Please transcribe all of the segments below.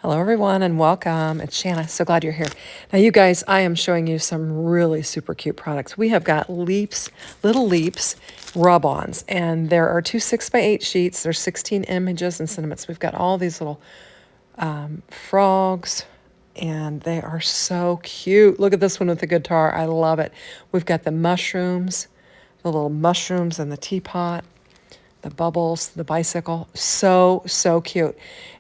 Hello, everyone, and welcome. It's Shanna. So glad you're here. Now, you guys, I am showing you some really super cute products. We have got Little Leaps rub-ons, and there are two 6x8 sheets. There's 16 images and sentiments. We've got all these little frogs, and they are so cute. Look at this one with the guitar. I love it. We've got the mushrooms, the little mushrooms and the teapot, the bubbles, the bicycle, so cute.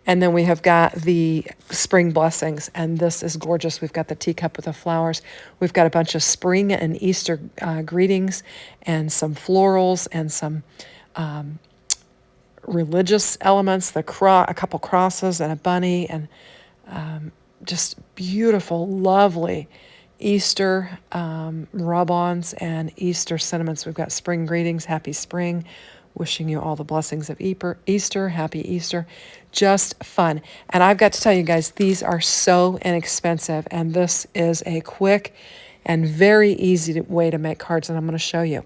And then we have got the spring blessings, and this is gorgeous. We've got the teacup with the flowers. We've got a bunch of spring and Easter greetings, and some florals, and some religious elements, a couple crosses, and a bunny, and just beautiful, lovely Easter rub-ons and Easter sentiments. We've got spring greetings, happy spring, wishing you all the blessings of Easter, happy Easter, just fun. And I've got to tell you guys, these are so inexpensive, and this is a quick and very easy way to make cards, and I'm going to show you.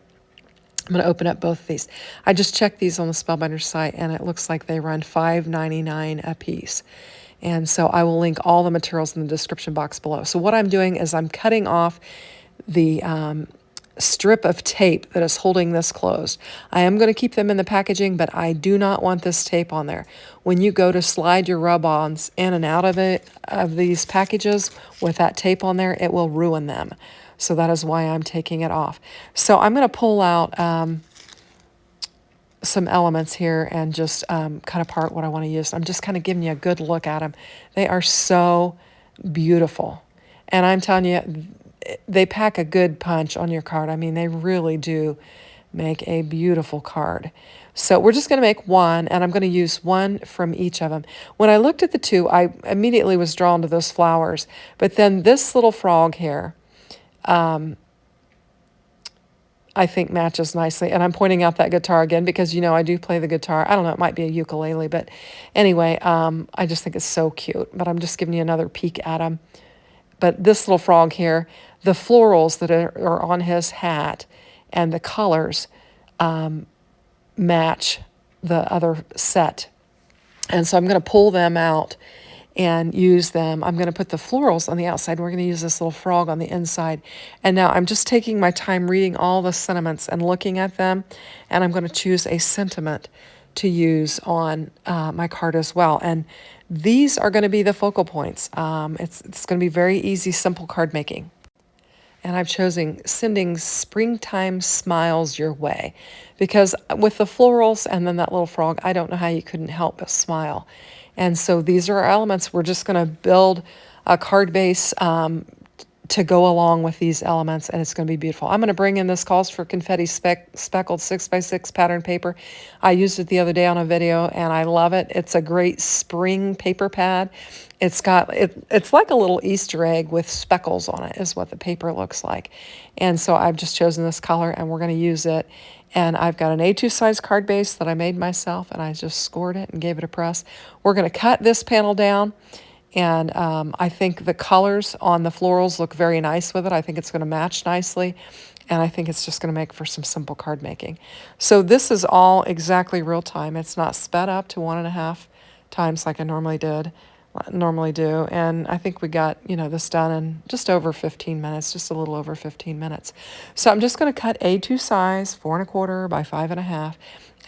I'm going to open up both of these. I just checked these on the Spellbinders site, and it looks like they run $5.99 a piece. And so I will link all the materials in the description box below. So what I'm doing is I'm cutting off the strip of tape that is holding this closed. I am going to keep them in the packaging, but I do not want this tape on there. When you go to slide your rub-ons in and out of these packages with that tape on there, it will ruin them. So that is why I'm taking it off. So I'm going to pull out some elements here and just cut apart what I want to use. I'm just kind of giving you a good look at them. They are so beautiful. And I'm telling you, they pack a good punch on your card. I mean, they really do make a beautiful card. So we're just going to make one, and I'm going to use one from each of them. When I looked at the two, I immediately was drawn to those flowers. But then this little frog here, I think matches nicely. And I'm pointing out that guitar again because, you know, I do play the guitar. I don't know, it might be a ukulele, but anyway, I just think it's so cute. But I'm just giving you another peek at him. But this little frog here, the florals that are on his hat and the colors match the other set. And so I'm going to pull them out and use them. I'm going to put the florals on the outside. We're going to use this little frog on the inside. And now I'm just taking my time reading all the sentiments and looking at them, and I'm going to choose a sentiment to use on my card as well. And these are going to be the focal points. It's going to be very easy, simple card making. And I'm choosing sending springtime smiles your way, because with the florals and then that little frog, I don't know how you couldn't help but smile. And so these are our elements. We're just going to build a card base to go along with these elements, and it's going to be beautiful. I'm going to bring in this calls for confetti speckled 6x6 pattern paper. I used it the other day on a video, and I love it. It's a great spring paper pad. It's like a little Easter egg with speckles on it is what the paper looks like. And so I've just chosen this color, and we're going to use it. And I've got an A2 size card base that I made myself, and I just scored it and gave it a press. We're going to cut this panel down, and I think the colors on the florals look very nice with it. I think it's going to match nicely, and I think it's just going to make for some simple card making. So this is all exactly real time. It's not sped up to 1.5 times like I normally do, and I think we got, you know, this done in just over 15 minutes, just a little over 15 minutes. So I'm just going to cut A2 size, 4.25 by 5.5,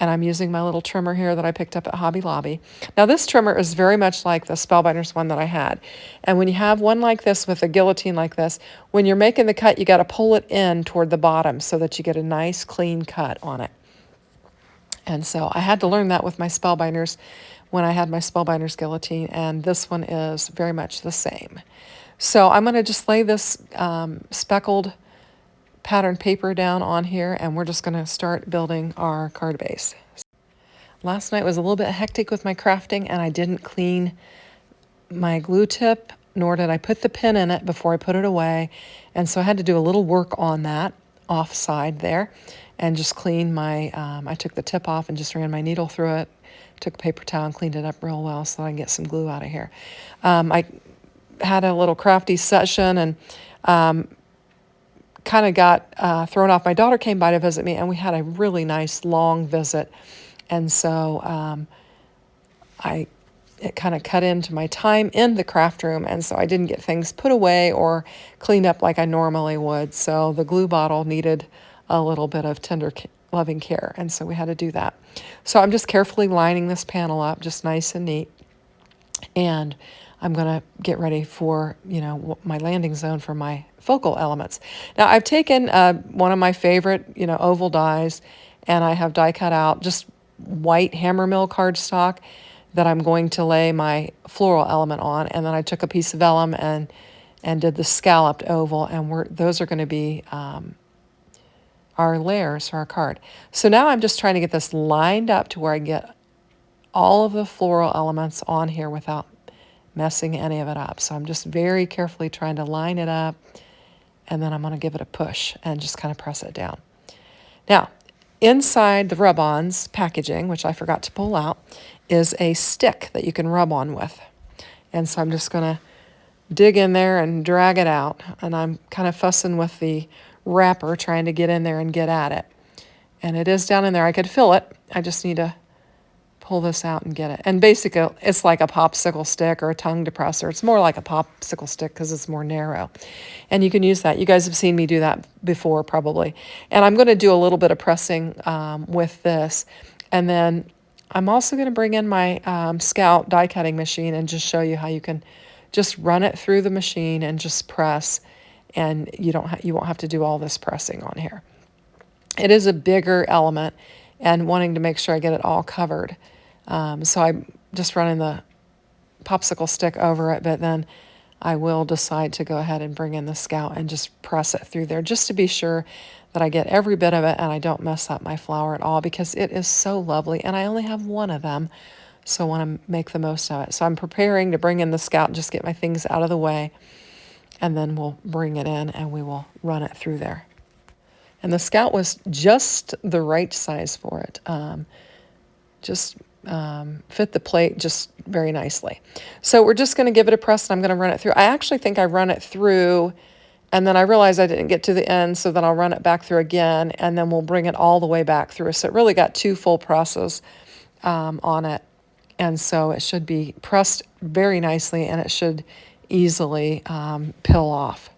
and I'm using my little trimmer here that I picked up at Hobby Lobby. Now this trimmer is very much like the Spellbinders one that I had, and when you have one like this with a guillotine like this, when you're making the cut, you got to pull it in toward the bottom so that you get a nice clean cut on it. And so I had to learn that with my Spellbinders when I had my Spellbinders guillotine, and this one is very much the same. So I'm going to just lay this speckled pattern paper down on here, and we're just going to start building our card base. Last night was a little bit hectic with my crafting, and I didn't clean my glue tip, nor did I put the pin in it before I put it away. And so I had to do a little work on that offside there and just clean my, I took the tip off and just ran my needle through it, took a paper towel and cleaned it up real well so that I can get some glue out of here. I had a little crafty session and kind of got thrown off. My daughter came by to visit me, and we had a really nice long visit. And so I it kind of cut into my time in the craft room, and so I didn't get things put away or cleaned up like I normally would. So the glue bottle needed a little bit of tender, loving care, and so we had to do that. So I'm just carefully lining this panel up, just nice and neat, and I'm going to get ready for, my landing zone for my focal elements. Now I've taken one of my favorite, oval dies, and I have die cut out just white hammer mill cardstock that I'm going to lay my floral element on, and then I took a piece of vellum and did the scalloped oval, and those are going to be our layers for our card. So now I'm just trying to get this lined up to where I get all of the floral elements on here without messing any of it up. So I'm just very carefully trying to line it up, and then I'm going to give it a push and just kind of press it down. Now, inside the rub-ons packaging, which I forgot to pull out, is a stick that you can rub on with. And so I'm just going to dig in there and drag it out, and I'm kind of fussing with the wrapper, trying to get in there and get at it. And it is down in there. I could feel it. I just need to pull this out and get it. And basically, it's like a popsicle stick or a tongue depressor. It's more like a popsicle stick because it's more narrow. And you can use that. You guys have seen me do that before, probably. And I'm going to do a little bit of pressing with this. And then I'm also going to bring in my Scout die cutting machine and just show you how you can just run it through the machine and just press. And you won't have to do all this pressing on here. It is a bigger element, and wanting to make sure I get it all covered. So I'm just running the popsicle stick over it, but then I will decide to go ahead and bring in the Scout and just press it through there just to be sure that I get every bit of it and I don't mess up my flower at all, because it is so lovely, and I only have one of them, so I want to make the most of it. So I'm preparing to bring in the Scout and just get my things out of the way, and then we'll bring it in and we will run it through there. And the Scout was just the right size for it. Just fit the plate just very nicely. So we're just going to give it a press, and I'm going to run it through. I actually think I run it through, and then I realized I didn't get to the end, so then I'll run it back through again, and then we'll bring it all the way back through. So it really got 2 full presses on it, and so it should be pressed very nicely, and it should easily peel off.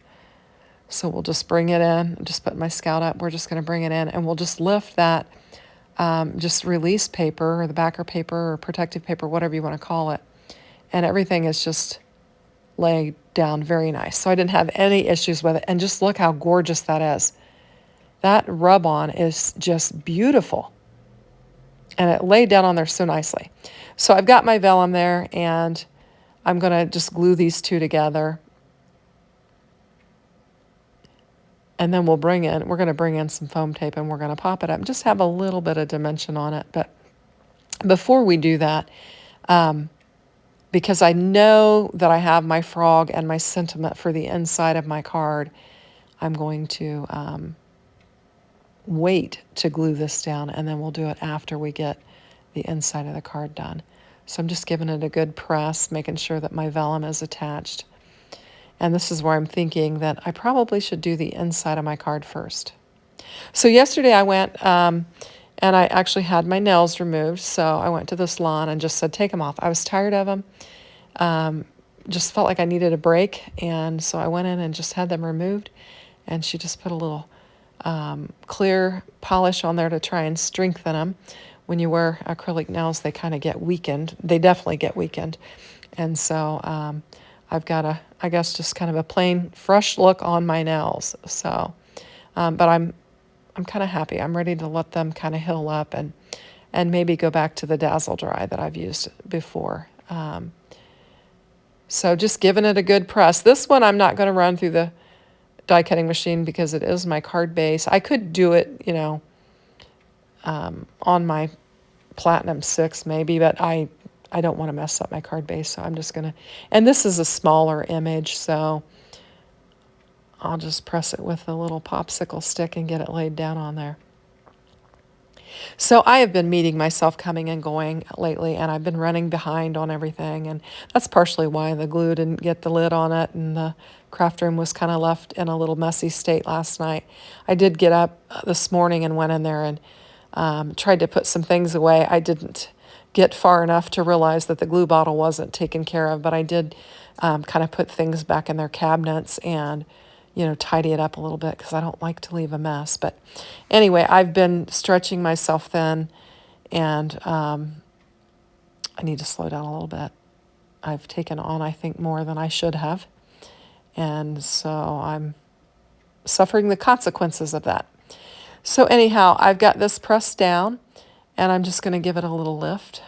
So we'll just bring it in, just put my Scout up. We're just going to bring it in, and we'll just lift that just release paper or the backer paper or protective paper, whatever you want to call it. And everything is just laid down very nice. So I didn't have any issues with it. And just look how gorgeous that is. That rub-on is just beautiful. And it laid down on there so nicely. So I've got my vellum there, and I'm going to just glue these two together. And then we're going to bring in some foam tape, and we're going to pop it up and just have a little bit of dimension on it. But before we do that, because I know that I have my frog and my sentiment for the inside of my card, I'm going to wait to glue this down, and then we'll do it after we get the inside of the card done. So I'm just giving it a good press, making sure that my vellum is attached. And this is where I'm thinking that I probably should do the inside of my card first. So yesterday I went and I actually had my nails removed. So I went to the salon and just said, take them off. I was tired of them. Just felt like I needed a break. And so I went in and just had them removed. And she just put a little clear polish on there to try and strengthen them. When you wear acrylic nails, they kind of get weakened. They definitely get weakened. And so I've got I guess just kind of a plain, fresh look on my nails. So, but I'm kind of happy. I'm ready to let them kind of heal up and maybe go back to the Dazzle Dry that I've used before. So just giving it a good press. This one I'm not going to run through the die cutting machine because it is my card base. I could do it, on my Platinum 6 maybe, but I don't want to mess up my card base, so I'm just going to, and this is a smaller image, so I'll just press it with a little popsicle stick and get it laid down on there. So I have been meeting myself coming and going lately, and I've been running behind on everything, and that's partially why the glue didn't get the lid on it, and the craft room was kind of left in a little messy state last night. I did get up this morning and went in there and tried to put some things away. I didn't get far enough to realize that the glue bottle wasn't taken care of, but I did kind of put things back in their cabinets and, tidy it up a little bit because I don't like to leave a mess. But anyway, I've been stretching myself thin, and I need to slow down a little bit. I've taken on, I think, more than I should have. And so I'm suffering the consequences of that. So anyhow, I've got this pressed down, and I'm just going to give it a little lift.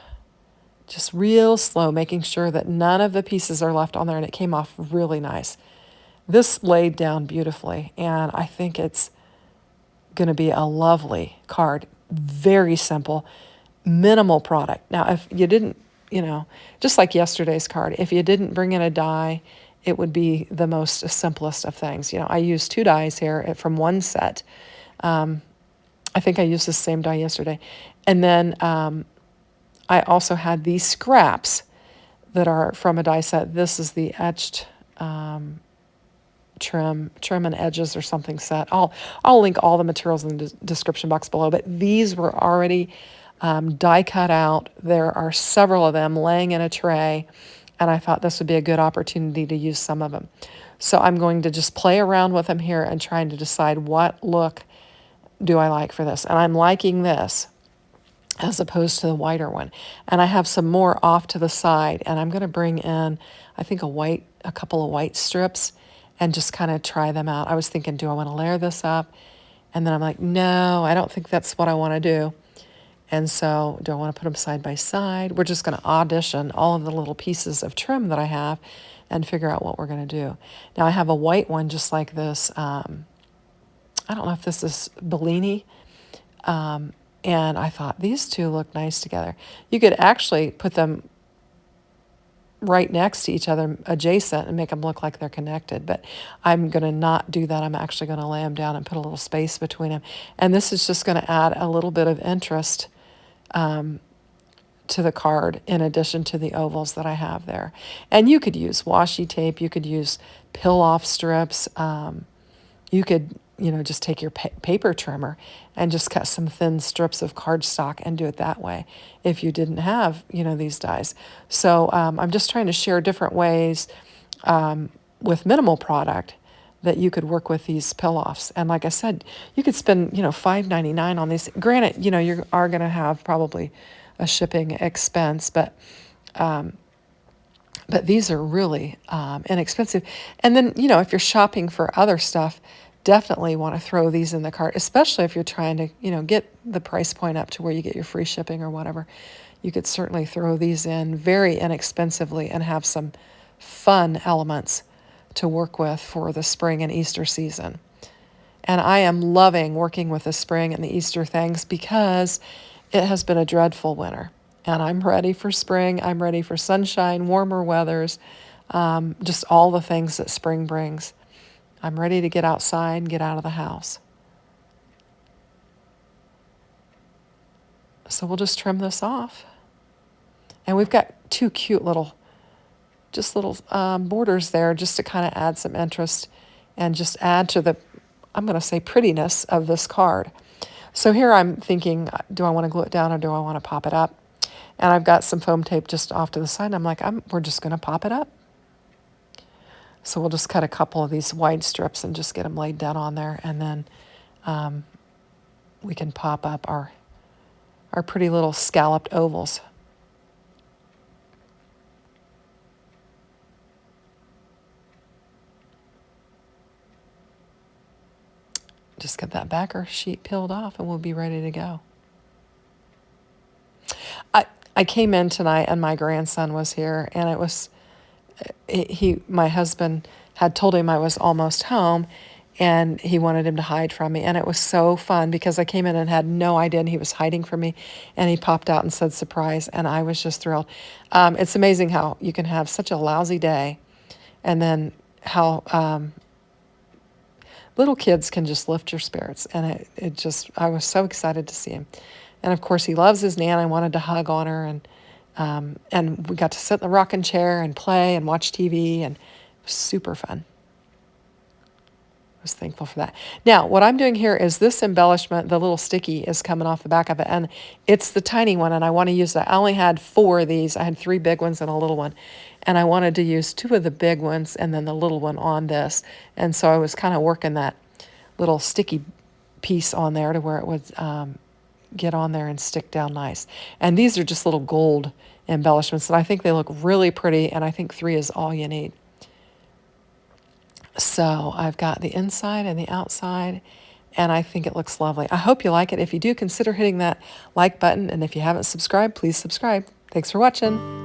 Just real slow, making sure that none of the pieces are left on there, and it came off really nice. This laid down beautifully, and I think it's going to be a lovely card. Very simple, minimal product. Now, if you didn't, just like yesterday's card, if you didn't bring in a die, it would be the most simplest of things. I used 2 dies here from one set. I think I used the same die yesterday. And then I also had these scraps that are from a die set. This is the etched trim and edges or something set. I'll link all the materials in the description box below, but these were already die cut out. There are several of them laying in a tray, and I thought this would be a good opportunity to use some of them. So I'm going to just play around with them here and trying to decide what look do I like for this. And I'm liking this as opposed to the whiter one. And I have some more off to the side, and I'm going to bring in, I think, a couple of white strips and just kind of try them out. I was thinking, do I want to layer this up? And then I'm like, no, I don't think that's what I want to do. And so do I want to put them side by side? We're just going to audition all of the little pieces of trim that I have and figure out what we're going to do. Now I have a white one just like this. I don't know if this is Bellini. And I thought these two look nice together. You could actually put them right next to each other, adjacent, and make them look like they're connected. But I'm going to not do that. I'm actually going to lay them down and put a little space between them. And this is just going to add a little bit of interest to the card in addition to the ovals that I have there. And you could use washi tape. You could use pill-off strips. You could, just take your paper trimmer and just cut some thin strips of cardstock and do it that way if you didn't have, these dies. So I'm just trying to share different ways with minimal product that you could work with these pill-offs. And like I said, you could spend, $5.99 on these. Granted, you are going to have probably a shipping expense, but these are really inexpensive. And then, if you're shopping for other stuff, definitely want to throw these in the cart, especially if you're trying to, get the price point up to where you get your free shipping or whatever. You could certainly throw these in very inexpensively and have some fun elements to work with for the spring and Easter season. And I am loving working with the spring and the Easter things because it has been a dreadful winter. And I'm ready for spring. I'm ready for sunshine, warmer weathers, just all the things that spring brings. I'm ready to get outside and get out of the house. So we'll just trim this off. And we've got 2 cute little borders there just to kind of add some interest and just add to the, I'm going to say, prettiness of this card. So here I'm thinking, do I want to glue it down or do I want to pop it up? And I've got some foam tape just off to the side. And I'm like, we're just going to pop it up. So we'll just cut a couple of these wide strips and just get them laid down on there. And then we can pop up our pretty little scalloped ovals. Just get that backer sheet peeled off and we'll be ready to go. I came in tonight and my grandson was here, and it was, my husband had told him I was almost home, and he wanted him to hide from me. And it was so fun because I came in and had no idea and he was hiding from me, and he popped out and said surprise, and I was just thrilled. It's amazing how you can have such a lousy day and then how little kids can just lift your spirits. And I was so excited to see him. And of course he loves his Nan. I wanted to hug on her, and we got to sit in the rocking chair and play and watch TV, and it was super fun. It was thankful for that. Now, what I'm doing here is this embellishment, the little sticky is coming off the back of it, and it's the tiny one, and I want to use that. I only had 4 of these. I had 3 big ones and a little one, and I wanted to use 2 of the big ones and then the little one on this, and so I was kind of working that little sticky piece on there to where it would get on there and stick down nice. And these are just little gold embellishments, and I think they look really pretty, and I think 3 is all you need. So I've got the inside and the outside, and I think it looks lovely. I hope you like it. If you do, consider hitting that like button, and if you haven't subscribed, please subscribe. Thanks for watching.